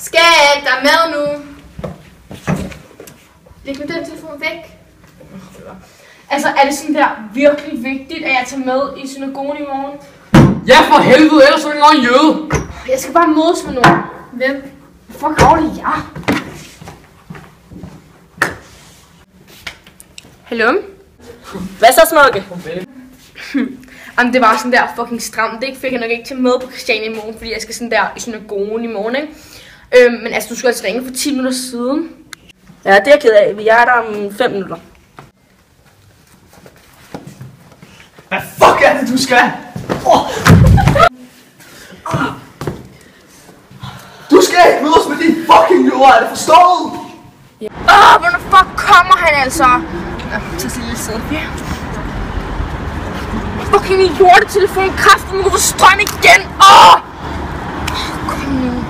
Skat, der er mad nu. Læg nu den telefon væk. Altså, er det sådan der virkelig vigtigt, at jeg tager med i synagogen i morgen? Ja, for helvede, ellers er det en jøde. Jeg skal bare mødes med nogen. Hvem? Fuck, er det jeg? Hallo? Hvad så, smukke? Jamen, det var sådan der fucking stramt. Det fik jeg nok ikke til med på Christiania i morgen, fordi jeg skal sådan der i synagogen i morgen, ikke? Men altså, du skulle altså ringe for 10 minutter siden. Ja, det er jeg ked af. Vi er der om 5 minutter. Hvad fuck er det, du skal? Du skal ikke mødes med de fucking jøder, er det forstået? Hvornår fuck kommer han altså? Tag sig lige sæde. Fucking lortetelefon, kræften, nu kan få strøm igen. Kom nu.